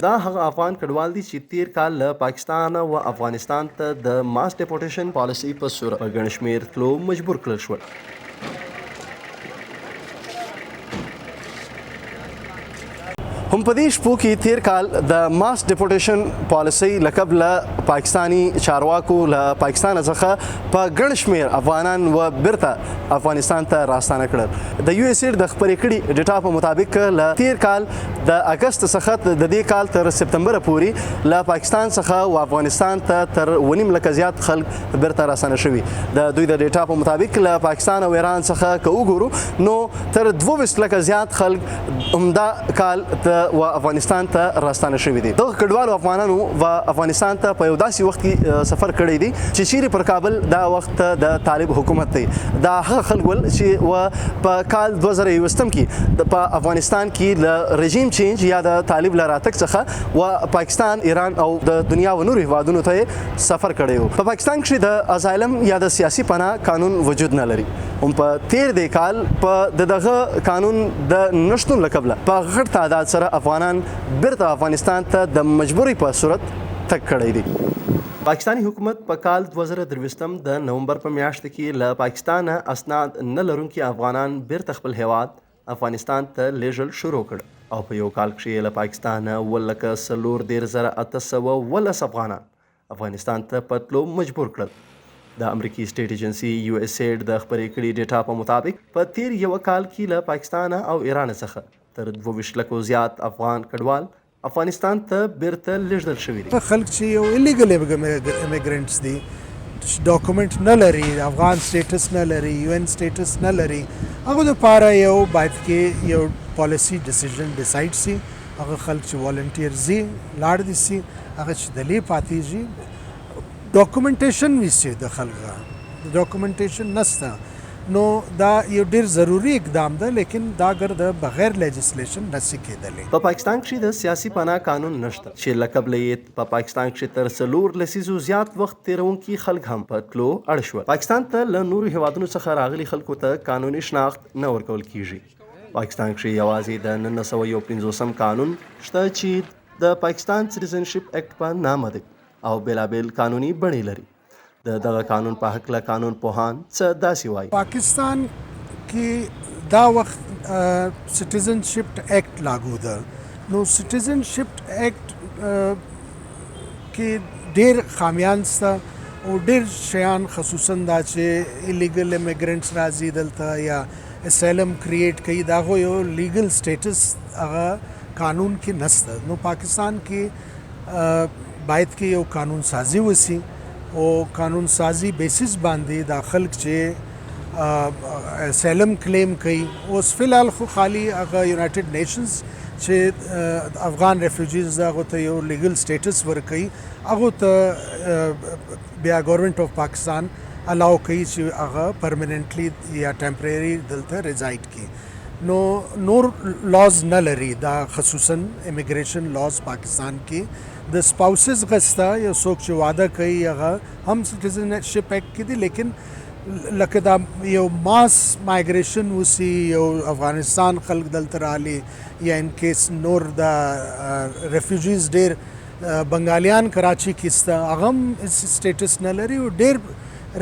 دا هغه افغان کډوال دي چې تیر کال له پاکستان او افغانستان ته د ماس ډیپورټیشن پالیسي په صورت په ګڼ شمېر تلو مجبور کړل شول. هم په دې شپو کې تیر کال د ماس ډیپورټیشن پالیسي له قبله پاکستاني چارواکو له پاکستان څخه په ګڼ شمېر افغانان و بیرته افغانستان ته راستانه کړل. د یو ایس ایډ د خپرې کړي ډیټا په مطابق له تیر کال د اګست څخه د دې کال تر سپتمبر پورې له پاکستان څخه و افغانستان ته تر 1.5 لکه زیات خلک بیرته راستانه شوي. د دوی د ډیټا په مطابق له پاکستان او ایران څخه که وګورو نو تر 22 لکه زیات خلک همدا کال و افغانستان ته راستانه شوي دي. دغه کډوالو افغانانو و افغانستان ته په یو داسې وخت کې سفر کړی دی چې چیرې پر کابل دا وخت د طالب حکومت دی. دا هغه خلک ول چې و په کال 2021 کې په افغانستان کې له رژیم چینج یا د طالب له راتګ څخه و پاکستان، ایران او د دنیا و نورو هیوادونو ته سفر کړی و. په پاکستان کې د ازایلم یا د سیاسی پناه قانون وجود نه لري. هم په تیر دی کال په دغه قانون د نشتون له قبله په غټ تعداد سره افغانان بیرته افغانستان ته د مجبورۍ په صورت تګ کړی دی. پاکستانی حکومت په کال 2023 د نومبر په میاشت کې له پاکستانه اسناد نه لرونکي افغانان بیرته خپل هیواد افغانستان ته لیږل شروع کړ او په یو کال کې له پاکستانه 1,4,819 افغانان افغانستان ته په تلو مجبور کړل. د امریکي سټیټ ایجنسي یو ایس ایډ د خپرې کړي ډیټا په مطابق په تیر یو کال کې له پاکستان او ایران څخه تر 22 لکو زیات افغان کډوال افغانستان ته بیرته لیږدول شوي دي. خلک چې یو ایلیګل امیګرنټس دي، ډاکومنټ نه لري، افغان سټیټس نه لري، یو ان سټیټس نه لري، هغه لپاره یو باید کې یو پالیسی ډیسیژن ډیسایډ سي. هغه خلک چې والنټیر زی لاړ دي سي، هغه چې دلی پاتې جي ډاکومنټیشن ویسي د خلکو ډاکومنټیشن نسته. نو دا یو ډیر ضروری اقدام ده، لیکن دا ګر د بغیر لیجسلیشن نشي کېدلی. په پاکستان کې د سیاسي پناه قانون نشته چې له قبله یې په پاکستان کې تر 4 لسیزو زیات وخت تیرونکي خلک هم په تلو اړ شول. پاکستان ته له نورو هیوادونو څخه راغلي خلکو ته قانوني شناخت نه ورکول کیږي. پاکستان کې یوازې د 1951 قانون شته چې د پاکستان سټیزنشپ اکټ په نامه دی او بېلابېل قانوني بڼې لري. د دغه قانون په هکله قانون پوهان څه داسې وایي. پاکستان کې دا وخت سټیزنشپ اکټ لاګو ده. نو سټیزنشپ اکټ کې ډېر خامیان شته او ډېر شیان، خصوصا دا چې ایلیګل امیګرنټس راځي دلته یا اسایلم کریټ کوي، دا خو یو لیګل سټیټس هغه قانون کې نشته. نو پاکستان کې باید کې یو قانون سازی وسی او قانون سازی بیسس باندې دا خلک چې اسایلم کلیم کوي. اوس فلحال خو خالی هغه یونایټډ نیشنز چې افغان ریفیوجیز هغه ته یو لیګل سټیټس ورکوي، هغه ته بیا ګورنمنٹ اف پاکستان الاو کوي چې هغه پرمننټلی یا ټمپرری دلته ریزایډ کړي. نو نور لاز نه لري دا، خصوصا امیګریشن لاز پاکستان کې د سپاوسز غستا یا څوک چې واده کوي هغه هم سټیزنشپ اکټ کې دي، لیکن لکه دا یو ماس مایګریشن وسی، یو افغانستان خلک دلته راغلي یا ان کیس نور د ریفیوجیز ډیر بنگالیان کراچي کې سته، هغه هم سټیټس نه لري او ډیر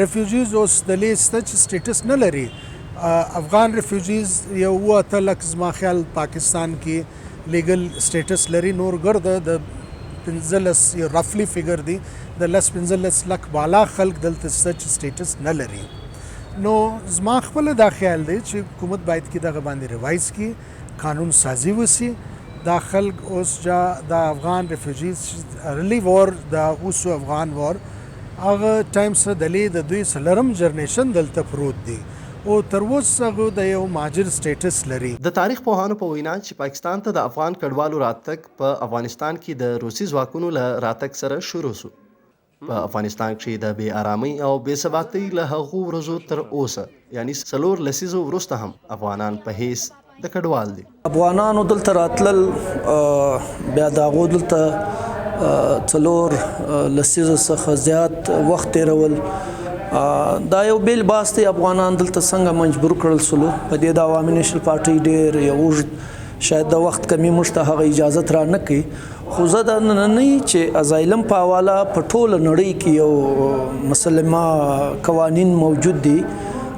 ریفیوجیز اوس دلې سته چې سټیټس نه لري. افغان ریفیوجیز یو 8 لک زما خیال پاکستان کې لیګل سټیټس لري، نور ګرد د 15 یو رفلی فیګر دی د 15 لک بالا خلک دلته سچ سټیټس نه لري. نو زما خپل دا خیال دی چې حکومت باید کې دغه باندې ریوایز کی، قانون سازی وسی. دا خلک اوس جا د افغان ریفیوجیز ریلیف وار د اوسو افغان وار هغه ټایم سره دلې د دوی سلرم جنریشن دلته پروت دی او تر اوسه هغه د یو مهاجر سټیټس لري. د تاریخ پوهانو په وینا چې پاکستان ته د افغان کډوالو راتګ په افغانستان کې د روسي ځواکونو له راتګ سره شروع شو. په افغانستان کې د بې آرامۍ او بې ثباتۍ له هغو ورځو تر اوسه یعنی 4 لسیزو وروسته هم افغانان په هیڅ د کډوال دي. افغانانو دلته راتلل بیا د هغو دلته 4 لسیزو څخه زیات وخت تېرول، دا یو بیل باس دی. افغانان دلته څنګه مجبور کړل سلو، په دې د عوامي نیشنل پارټۍ ډېر یو اوږد شاید د وخت کمی موږ ته هغه اجازت را نه کوي. خو زه دا نننۍ چې ازایلم په حواله په ټوله نړۍ کې یو مسلمه قوانین موجود دي.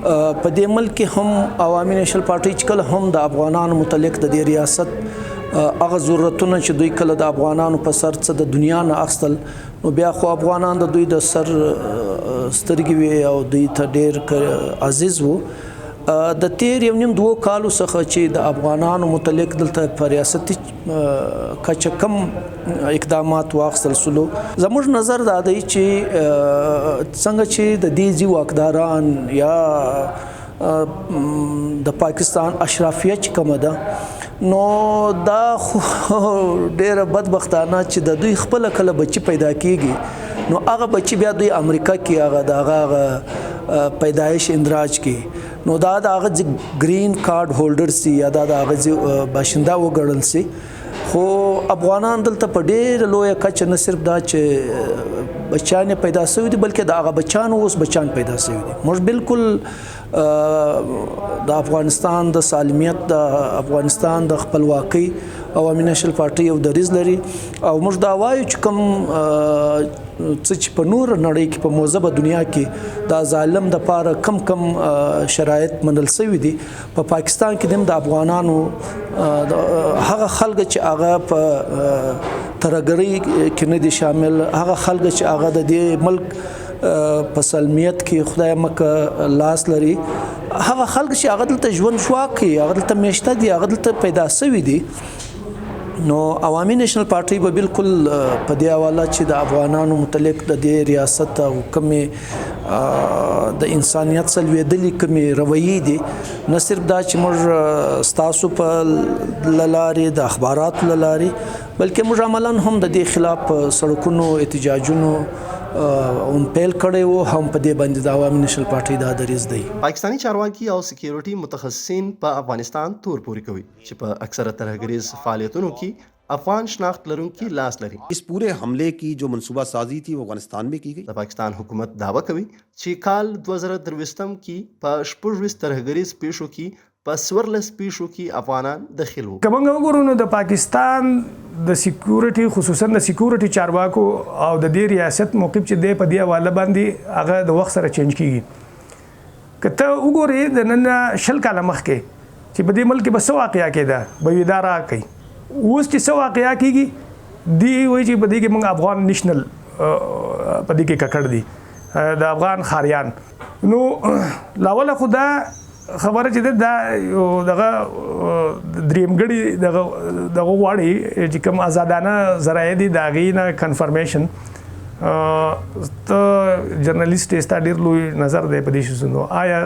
په دې ملک کې هم عوامي نیشنل پارټي چې کله هم د افغانانو متعلق د دې ریاست هغه ضرورتونه چې دوی کله د افغانانو په سر څه د دنیا نه اخیستل، نو بیا خو افغانان د دوی د سر سترګې وي او دوی ته ډېر عزیز وو. د تیر 1.5-2 کالو څخه چې د افغانانو متعلق دلته په ریاستي کچه کم اقدامات واخیستل سولو، زموږ نظر دا دی چې څنګه چې د دې ځي واکداران یا د پاکستان اشرافیه چې کومه ده، نو دا خو ډېره بدبختانه چې د دوی خپله کله بچي پیدا کیږي، نو هغه بچي بیا دوی امریکا کې هغه د هغه پیدایش اندراج کې، نو دا د هغه گرین کارډ هولډر سي یا دا د هغه باشنده وګڼل سي. خو افغانان دلته په ډېره لویه کچه نه صرف دا چې بچیان پیدا شوي دي، بلکې د هغه بچیانو اوس بچیان پیدا شوي دي. موږ بالکل د افغانستان د سالمیت، د افغانستان د خپلواکۍ عوامي نیشنل پارټي یو دریځ لري او موږ دا وایو چې کوم څه چې په نور نړۍ کې په موزبه دنیا کې د ازایلم دپاره کم شرایط منل شوي دي، په پاکستان کې هم د افغانانو هغه خلک چې هغه په ترهګرۍ کې نه دي شامل، هغه خلک چې هغه د دې ملک په سلمیت کې خدای مکه لاس لري، هغه خلک چې هغه دلته ژوند شواک کوي، هغه دلته میشته دي، هغه دلته پیدا شوي دي. نو عوامي نیشنل پارټي به بالکل په دې حواله چې د افغانانو متعلق د دې ریاست او کومې د انسانیت سلوېدلې کومې رویې دي، نه صرف دا چې موږ ستاسو په لارې د اخباراتو له لارې، بلکې موږ عملاً هم د دې خلاف سړکونو احتجاجونو هم پیل کړی وو، هم په دې باندې د عوامي نیشنل پارټي دا دریځ دی. پاکستانی چارواکي او سکیورټي متخصصین په افغانستان تور پورې کوي چې په اکثره ترهګریز فعالیتونو کې افغان شناخت لرونکي لاس لري. اس پورے حملے کی جو منصوبہ سازی تھی وہ افغانستان میں کی گئی. د پاکستان حکومت دعوه کوي چې کال 2023 کې په 26 ترهګریز پیښو کې په 14 پیښو کې افغانان داخل وو. که موږ وګورو نو د پاکستان د سکیورټي، خصوصا د سکیورټي چارواکو او د دې ریاست موقف چې دی په دې حواله باندې هغه د وخت سره چینج کیږي. که ته وګورې د نن 20 کاله مخکې چې په دې ملک کې به څه واقعه کېده، به وي دا راکوي. اوس چې څه واقعه کېږي دی وایي چې په دې کې موږ افغان نیشنل په دې کې ککړ دي، د افغان خاریان. نو لاوله خو دا خبره چې دا یو دغه درېمګړي دغه غواړي چې کوم آزادانه ذرایع دي د هغې نه کنفرمیشن. ته جرنالیسټ یې، ستا ډېر لوی نظر دی په دې شیزونو. آیا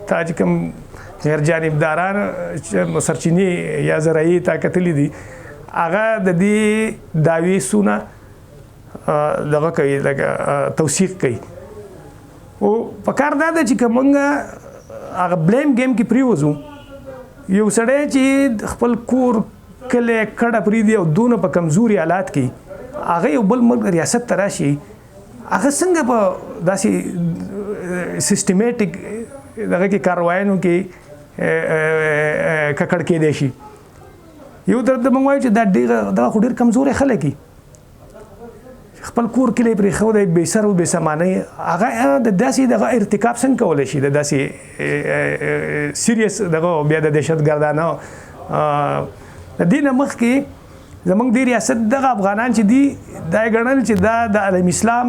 تا چې کوم غیر جانبداران سرچینې یا ذرایع تا کتلي دي، هغه د دې دعوې سونه دغه کوي، لکه توثیق کوي؟ او پکار دا ده چې که موږ هغه بلیم گیم کې پریوځو، یو سړی چې خپل کور کلی کډه پرېږدي او دونه په کمزوري حالات کې هغه یو بل ملک ریاست ته راشي، هغه څنګه په داسې سیسټمیټیک دغه کې کاروایانو کې ککړ کېدی شي؟ یو طرف ته موږ وایو چې دا دغه خو ډېر کمزوري خلک دي، خپل کور کلی پرېښودی، بې سر او بې سامانۍ، هغه د داسې دغه ارتکاب څنګه کولی شي؟ د داسې سیریس دغه بیا د دهشتګردانه د دې نه مخکې زموږ دې ریاست دغه افغانان چې دي دا یې ګڼل چې دا د عالم اسلام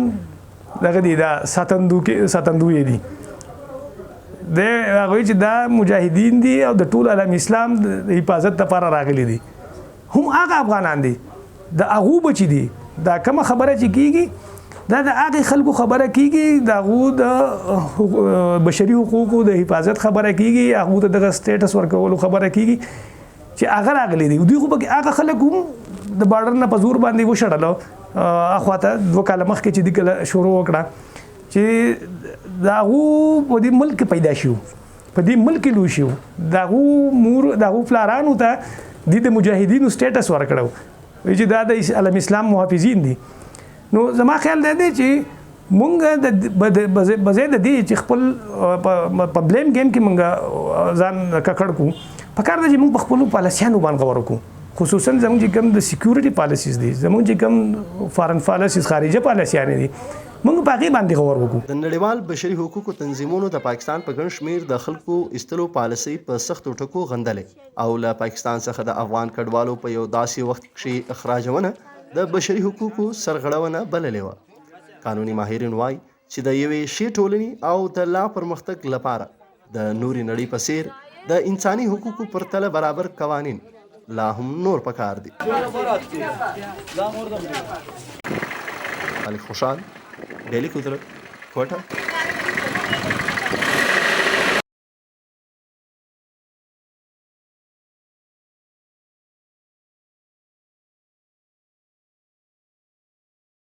دغه دي، دا ساتندوی دي، د هغوی چې دا مجاهدین دي او د ټول عالم اسلام د حفاظت لپاره راغلي دي، هم هغه افغانان دي، د هغو بچي دي. دا کومه خبره چې کیږي دا د هغې خلکو خبره کیږي، د هغو د بشري حقوقو د حفاظت خبره کیږي، هغو ته دغه سټیټس ورکولو خبره کیږي چې هغه راغلي دي. دوی خو پکې هغه خلک هم د بارډر نه په زور باندې وشړلو، اخواته 2 کاله مخکې چې دوی کله شروع وکړه چې د هغو په دې ملک پیدا شو، په دې ملک لوی شو، د هغو مور د هغو پلارانو ته دوی د مجاهدینو سټیټس ورکړو چې دا د عالم اسلام محافظین دي. نو زما خیال دا دی چې مونږ بځای د دې چې خپل په بلیم گیم کې مونږ ځان ککړ کړو، پکار ده چې موږ په خپلو پالیسیانو باندې غور وکړو، خصوصا زموږ چې کوم د سکیورټي پالیسیز دي، زموږ چې کوم فارن پالیسیز خارجه پالیسیانې دي، موږ په هغې باندې غور وکړو. د نړیوال بشري حقوقو تنظیمونو د پاکستان په ګڼ شمېر د خلکو ایستلو پالیسۍ په سختو ټکو غندلې او له پاکستان څخه د افغان کډوالو په یو داسې وخت کښې اخراجونه د بشري حقوقو سرغړونه بللې وه. قانوني ماهرین وایي چې د یوې ښې ټولنې او د لا پرمختګ لپاره د نورې نړۍ په څېر د انساني حقوقو پرتله برابر قوانین لا هم نور پکار دي. لاکھ خوشحال، ډیلی قدرت، کوټه.